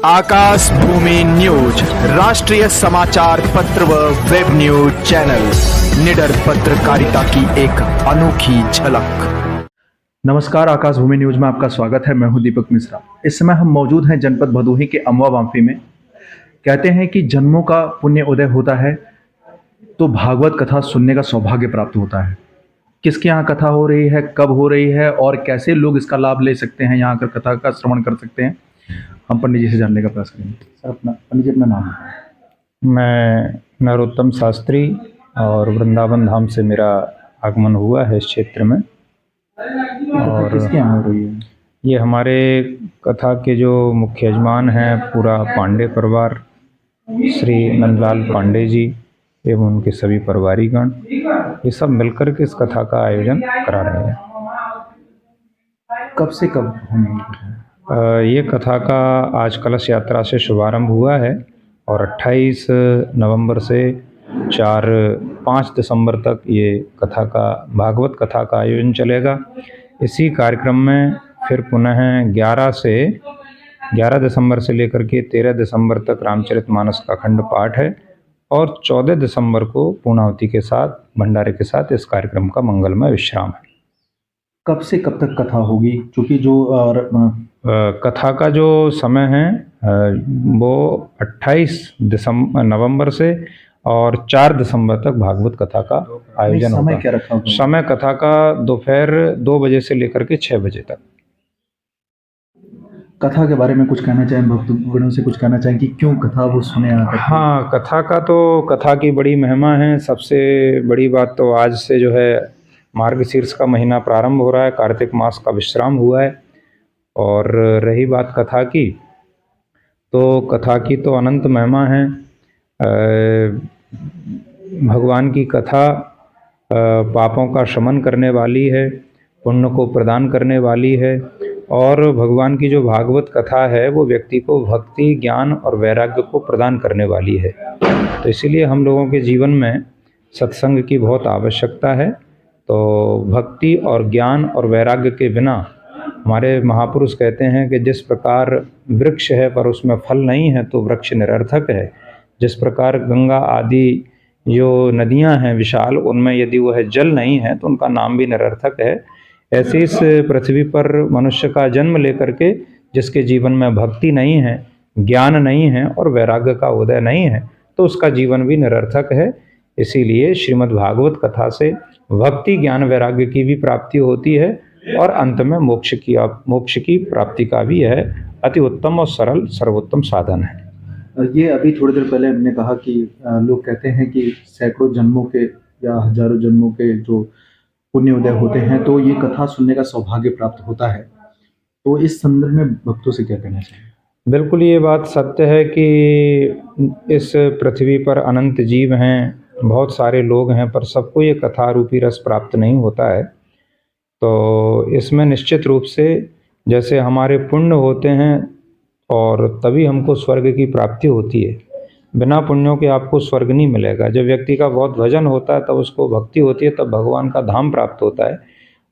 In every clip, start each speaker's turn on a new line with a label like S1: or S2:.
S1: आकाश भूमि news राष्ट्रीय समाचार पत्र व वेब न्यूज चैनल निडर पत्रकारिता की एक अनोखी झलक। नमस्कार, आकाश भूमि न्यूज में आपका स्वागत है। मैं हूं दीपक मिश्रा। इस समय हम मौजूद हैं जनपद भदोही के अमवा बाम्फी में। कहते हैं कि जन्मों का पुण्य उदय होता है तो भागवत कथा सुनने का सौभाग्य प्राप्त होता है। किसके यहाँ कथा हो रही है, कब हो रही है और कैसे लोग इसका लाभ ले सकते हैं, यहाँ आकर कथा का श्रवण कर सकते हैं, हम पंडित जी से जानने का प्रयास करेंगे। सर, पंडित जी अपना नाम है।
S2: मैं नरोत्तम शास्त्री और वृंदावन धाम से मेरा आगमन हुआ है इस क्षेत्र में। और
S1: किसके यहाँ हो रही है?
S2: ये हमारे कथा के जो मुख्य यजमान हैं पूरा पांडे परिवार, श्री नंदलाल पांडे जी एवं उनके सभी परिवारीगण, ये सब मिलकर के इस कथा का आयोजन करा रहे हैं।
S1: कब से कब होने
S2: ये कथा का आज कलश यात्रा से शुभारंभ हुआ है और 28 नवंबर से 4-5 दिसंबर तक ये कथा का भागवत कथा का आयोजन चलेगा। इसी कार्यक्रम में फिर पुनः 11 दिसंबर से लेकर के 13 दिसंबर तक रामचरितमानस का खंड पाठ है और 14 दिसंबर को पूर्णाहुति के साथ भंडारे के साथ इस कार्यक्रम का मंगलमय विश्राम है।
S1: कब से कब तक कथा होगी? क्योंकि जो
S2: कथा का जो समय है वो 28 नवंबर से और 4 दिसंबर तक भागवत कथा का आयोजन होगा।
S1: समय क्या रखा होगा?
S2: समय कथा का दोपहर 2 बजे से लेकर के 6 बजे तक।
S1: कथा के बारे में कुछ कहना चाहें, भक्तगणों से कुछ कहना चाहें कि क्यों कथा वो सुने आकर?
S2: हाँ, कथा की बड़ी महिमा है। सबसे बड़ी बात तो आज से जो है मार्गशीर्ष का महीना प्रारंभ हो रहा है, कार्तिक मास का विश्राम हुआ है। और रही बात कथा की, तो कथा की तो अनंत महिमा है। भगवान की कथा पापों का शमन करने वाली है, पुण्य को प्रदान करने वाली है और भगवान की जो भागवत कथा है वो व्यक्ति को भक्ति, ज्ञान और वैराग्य को प्रदान करने वाली है। तो इसीलिए हम लोगों के जीवन में सत्संग की बहुत आवश्यकता है। तो भक्ति और ज्ञान और वैराग्य के बिना, हमारे महापुरुष कहते हैं कि जिस प्रकार वृक्ष है पर उसमें फल नहीं है तो वृक्ष निरर्थक है। जिस प्रकार गंगा आदि जो नदियां हैं विशाल, उनमें यदि वह जल नहीं है तो उनका नाम भी निरर्थक है। ऐसे इस पृथ्वी पर मनुष्य का जन्म लेकर के जिसके जीवन में भक्ति नहीं है, ज्ञान नहीं है और वैराग्य का उदय नहीं है तो उसका जीवन भी निरर्थक है। इसीलिए श्रीमद् भागवत कथा से भक्ति, ज्ञान, वैराग्य की भी प्राप्ति होती है और अंत में मोक्ष की प्राप्ति का भी यह अति उत्तम और सरल सर्वोत्तम साधन है।
S1: ये अभी थोड़ी देर पहले हमने कहा कि लोग कहते हैं कि सैकड़ों जन्मों के या हजारों जन्मों के जो पुण्य उदय होते हैं तो ये कथा सुनने का सौभाग्य प्राप्त होता है। तो इस संदर्भ में भक्तों से क्या कहना चाहिए?
S2: बिल्कुल, ये बात सत्य है कि इस पृथ्वी पर अनंत जीव हैं, बहुत सारे लोग हैं, पर सबको ये कथा रूपी रस प्राप्त नहीं होता है। तो इसमें निश्चित रूप से जैसे हमारे पुण्य होते हैं और तभी हमको स्वर्ग की प्राप्ति होती है। बिना पुण्यों के आपको स्वर्ग नहीं मिलेगा। जब व्यक्ति का बहुत भजन होता है तब उसको भक्ति होती है, तब भगवान का धाम प्राप्त होता है।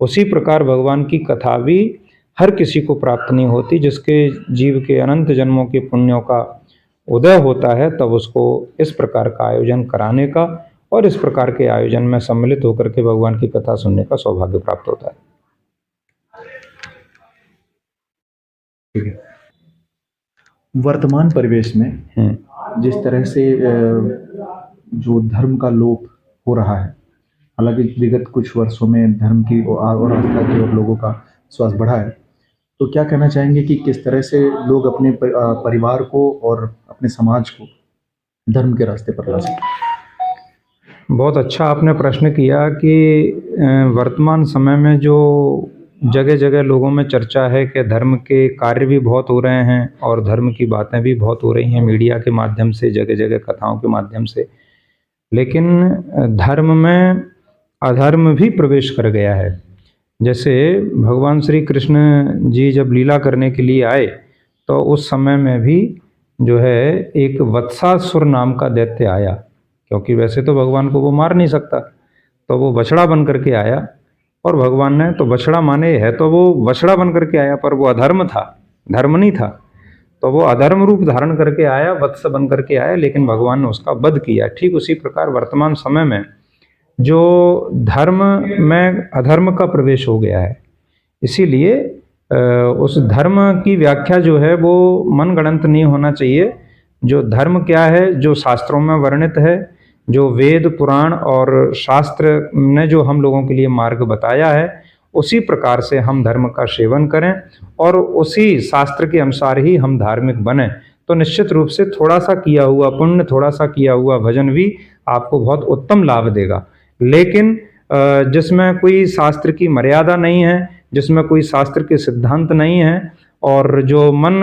S2: उसी प्रकार भगवान की कथा भी हर किसी को प्राप्त नहीं होती। जिसके जीव के अनंत जन्मों के पुण्यों का उदय होता है तब उसको इस प्रकार का आयोजन कराने का और इस प्रकार के आयोजन में सम्मिलित होकर के भगवान की कथा सुनने का सौभाग्य प्राप्त होता है।
S1: ठीक है। वर्तमान परिवेश में जिस तरह से जो धर्म का लोप हो रहा है, हालांकि विगत कुछ वर्षों में धर्म की और आस्था की और लोगों का विश्वास बढ़ा है, तो क्या कहना चाहेंगे कि किस तरह से लोग अपने परिवार को और अपने समाज को धर्म के रास्ते पर ला सकते?
S2: बहुत अच्छा आपने प्रश्न किया कि वर्तमान समय में जो जगह जगह लोगों में चर्चा है कि धर्म के कार्य भी बहुत हो रहे हैं और धर्म की बातें भी बहुत हो रही हैं मीडिया के माध्यम से, जगह जगह कथाओं के माध्यम से, लेकिन धर्म में अधर्म भी प्रवेश कर गया है। जैसे भगवान श्री कृष्ण जी जब लीला करने के लिए आए तो उस समय में भी जो है एक वत्सासुर नाम का दैत्य आया, क्योंकि वैसे तो भगवान को वो मार नहीं सकता, तो वो बछड़ा बन करके आया और भगवान ने तो बछड़ा माने है तो वो बछड़ा बन करके आया, पर वो अधर्म था, धर्म नहीं था। तो वो अधर्म रूप धारण करके आया, वत्स बन करके आया, लेकिन भगवान ने उसका वध किया। ठीक उसी प्रकार वर्तमान समय में जो धर्म में अधर्म का प्रवेश हो गया है, इसीलिए उस धर्म की व्याख्या जो है वो मनगढ़ंत नहीं होना चाहिए। जो धर्म क्या है, जो शास्त्रों में वर्णित है, जो वेद पुराण और शास्त्र ने जो हम लोगों के लिए मार्ग बताया है, उसी प्रकार से हम धर्म का सेवन करें और उसी शास्त्र के अनुसार ही हम धार्मिक बने, तो निश्चित रूप से थोड़ा सा किया हुआ पुण्य, थोड़ा सा किया हुआ भजन भी आपको बहुत उत्तम लाभ देगा। लेकिन जिसमें कोई शास्त्र की मर्यादा नहीं है, जिसमें कोई शास्त्र के सिद्धांत नहीं है, और जो मन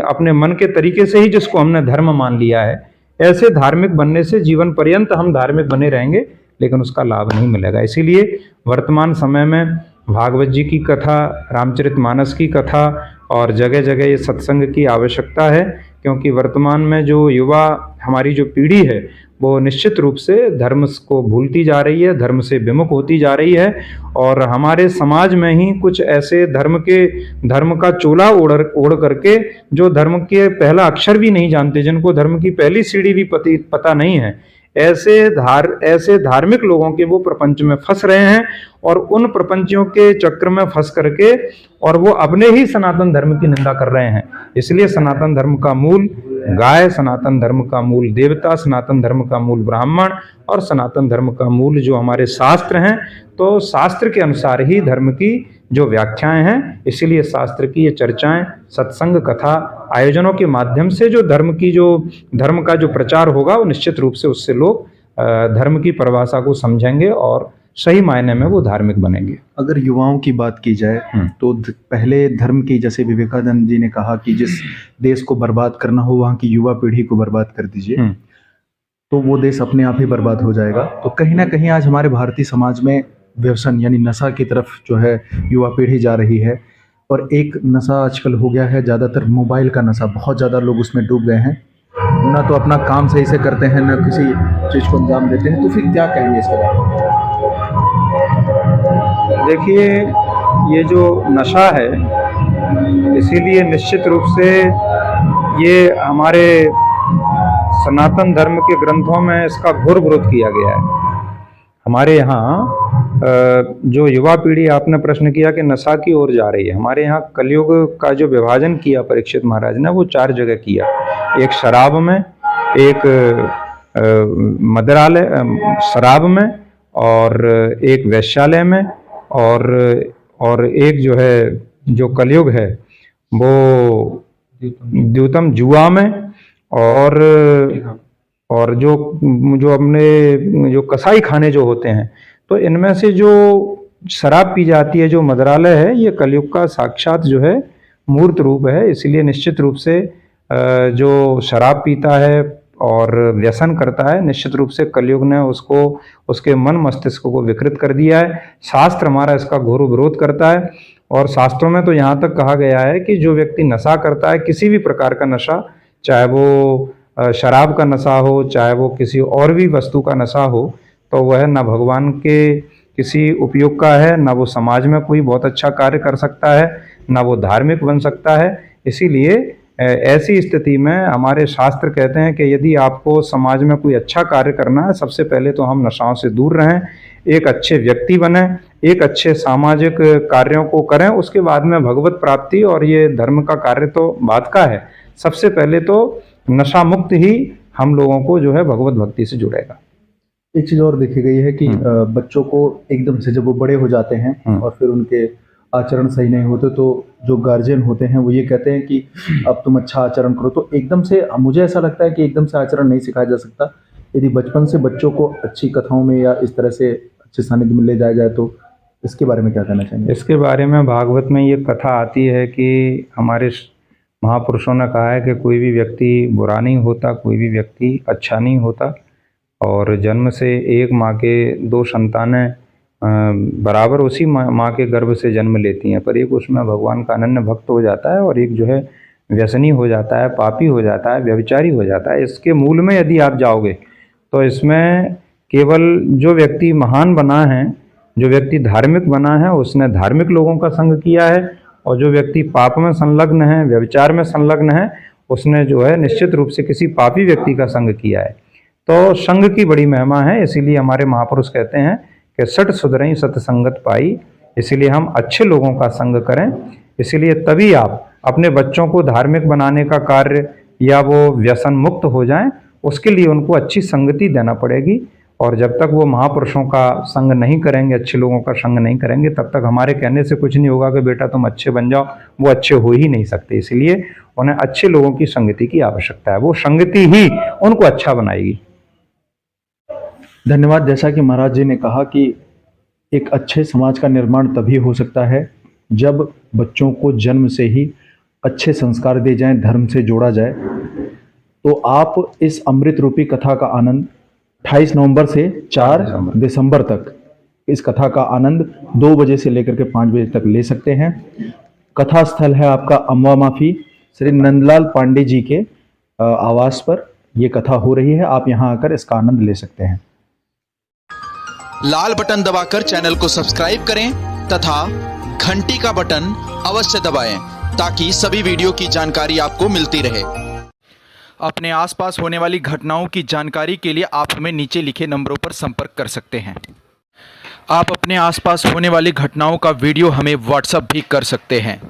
S2: अपने मन के तरीके से ही जिसको हमने धर्म मान लिया है, ऐसे धार्मिक बनने से जीवन पर्यंत हम धार्मिक बने रहेंगे, लेकिन उसका लाभ नहीं मिलेगा। इसीलिए वर्तमान समय में भागवत जी की कथा, रामचरितमानस की कथा और जगह जगह ये सत्संग की आवश्यकता है, क्योंकि वर्तमान में जो युवा हमारी जो पीढ़ी है वो निश्चित रूप से धर्म को भूलती जा रही है, धर्म से विमुख होती जा रही है, और हमारे समाज में ही कुछ ऐसे धर्म का चोला ओढ़ करके जो धर्म के पहला अक्षर भी नहीं जानते, जिनको धर्म की पहली सीढ़ी भी पता नहीं है, ऐसे धार्मिक लोगों के वो प्रपंच में फंस रहे हैं, और उन प्रपंचियों के चक्र में फंस करके और वो अपने ही सनातन धर्म की निंदा कर रहे हैं। इसलिए सनातन धर्म का मूल गाय, सनातन धर्म का मूल देवता, सनातन धर्म का मूल ब्राह्मण और सनातन धर्म का मूल जो हमारे शास्त्र हैं, तो शास्त्र के अनुसार ही धर्म की जो व्याख्याएं हैं, इसीलिए शास्त्र की ये चर्चाएं, सत्संग, कथा आयोजनों के माध्यम से जो धर्म का जो प्रचार होगा, वो निश्चित रूप से उससे लोग धर्म की परिभाषा को समझेंगे और सही मायने में वो धार्मिक बनेंगे।
S1: अगर युवाओं की बात की जाए तो पहले धर्म की, जैसे विवेकानंद जी ने कहा कि जिस देश को बर्बाद करना हो वहाँ की युवा पीढ़ी को बर्बाद कर दीजिए, तो वो देश अपने आप ही बर्बाद हो जाएगा। तो कहीं ना कहीं आज हमारे भारतीय समाज में व्यसन यानी नशा की तरफ जो है युवा पीढ़ी जा रही है, और एक नशा आजकल हो गया है ज़्यादातर मोबाइल का नशा। बहुत ज़्यादा लोग उसमें डूब गए हैं, ना तो अपना काम सही से करते हैं, ना किसी चीज़ को अंजाम देते हैं। तो फिर क्या कहेंगे इसके बारे में?
S2: देखिए, ये जो नशा है, इसीलिए निश्चित रूप से ये हमारे सनातन धर्म के ग्रंथों में इसका घोर विरोध किया गया है। हमारे यहाँ जो युवा पीढ़ी, आपने प्रश्न किया कि नशा की ओर जा रही है, हमारे यहाँ कलयुग का जो विभाजन किया परीक्षित महाराज ने, वो 4 जगह किया। एक शराब में, एक मदिरालय शराब में, और एक वैश्यालय में, और एक जो है जो कलयुग है वो द्यूतम जुआ में, और जो अपने जो कसाई खाने जो होते हैं, तो इनमें से जो शराब पी जाती है, जो मदिरालय है, ये कलयुग का साक्षात जो है मूर्त रूप है। इसलिए निश्चित रूप से जो शराब पीता है और व्यसन करता है, निश्चित रूप से कलयुग ने उसके मन मस्तिष्क को विकृत कर दिया है। शास्त्र हमारा इसका घोर विरोध करता है, और शास्त्रों में तो यहाँ तक कहा गया है कि जो व्यक्ति नशा करता है, किसी भी प्रकार का नशा, चाहे वो शराब का नशा हो, चाहे वो किसी और भी वस्तु का नशा हो, तो वह न भगवान के किसी उपयोग का है, न वो समाज में कोई बहुत अच्छा कार्य कर सकता है, न वो धार्मिक बन सकता है। इसीलिए ऐसी स्थिति में हमारे शास्त्र कहते हैं कि यदि आपको समाज में कोई अच्छा कार्य करना है, सबसे पहले तो हम नशाओं से दूर रहें, एक अच्छे व्यक्ति बने, एक अच्छे सामाजिक कार्यों को करें, उसके बाद में भगवत प्राप्ति और ये धर्म का कार्य तो बाद का है। सबसे पहले तो नशा मुक्त ही हम लोगों को जो है भगवत भक्ति से जुड़ेगा।
S1: एक चीज़ और देखी गई है कि बच्चों को एकदम से जब वो बड़े हो जाते हैं और फिर उनके आचरण सही नहीं होते, तो जो गार्जियन होते हैं वो ये कहते हैं कि अब तुम अच्छा आचरण करो। तो एकदम से मुझे ऐसा लगता है कि एकदम से आचरण नहीं सिखाया जा सकता। यदि बचपन से बच्चों को अच्छी कथाओं में या इस तरह से अच्छे सानिध्य में ले जाया जाए, तो इसके बारे में क्या कहना चाहेंगे?
S2: इसके बारे में भागवत में ये कथा आती है कि हमारे महापुरुषों ने कहा है कि कोई भी व्यक्ति बुरा नहीं होता, कोई भी व्यक्ति अच्छा नहीं होता, और जन्म से एक माँ के 2 संतानें बराबर उसी माँ के गर्भ से जन्म लेती हैं, पर एक उसमें भगवान का अनन्य भक्त हो जाता है और एक जो है व्यसनी हो जाता है, पापी हो जाता है, व्यभिचारी हो जाता है। इसके मूल में यदि आप जाओगे तो इसमें केवल जो व्यक्ति महान बना है, जो व्यक्ति धार्मिक बना है, उसने धार्मिक लोगों का संग किया है, और जो व्यक्ति पाप में संलग्न है, व्यभिचार में संलग्न है, उसने जो है निश्चित रूप से किसी पापी व्यक्ति का संग किया है। तो संग की बड़ी महिमा है, इसीलिए हमारे महापुरुष कहते हैं कि सठ सुधरई सतसंगत पाई। इसीलिए हम अच्छे लोगों का संग करें। इसीलिए तभी आप अपने बच्चों को धार्मिक बनाने का कार्य या वो व्यसन मुक्त हो जाएं, उसके लिए उनको अच्छी संगति देना पड़ेगी। और जब तक वो महापुरुषों का संग नहीं करेंगे, अच्छे लोगों का संग नहीं करेंगे, तब तक हमारे कहने से कुछ नहीं होगा कि बेटा तुम अच्छे बन जाओ, वो अच्छे हो ही नहीं सकते। इसलिए उन्हें अच्छे लोगों की संगति की आवश्यकता है, वो संगति ही उनको अच्छा बनाएगी।
S1: धन्यवाद। जैसा कि महाराज जी ने कहा कि एक अच्छे समाज का निर्माण तभी हो सकता है जब बच्चों को जन्म से ही अच्छे संस्कार दिए जाएं, धर्म से जोड़ा जाए। तो आप इस अमृत रूपी कथा का आनंद 28 नवंबर से 4 दिसंबर तक इस कथा का आनंद 2 बजे से लेकर के 5 बजे तक ले सकते हैं। कथा स्थल है आपका अमवा माफी श्री नंदलाल पांडे जी के आवास पर यह कथा हो रही है। आप यहां आकर इसका आनंद ले सकते हैं।
S3: लाल बटन दबाकर चैनल को सब्सक्राइब करें तथा घंटी का बटन अवश्य दबाएं ताकि सभी वीडियो की जानकारी आपको मिलती रहे। अपने आसपास होने वाली घटनाओं की जानकारी के लिए आप हमें नीचे लिखे नंबरों पर संपर्क कर सकते हैं। आप अपने आसपास होने वाली घटनाओं का वीडियो हमें व्हाट्सएप भी कर सकते हैं।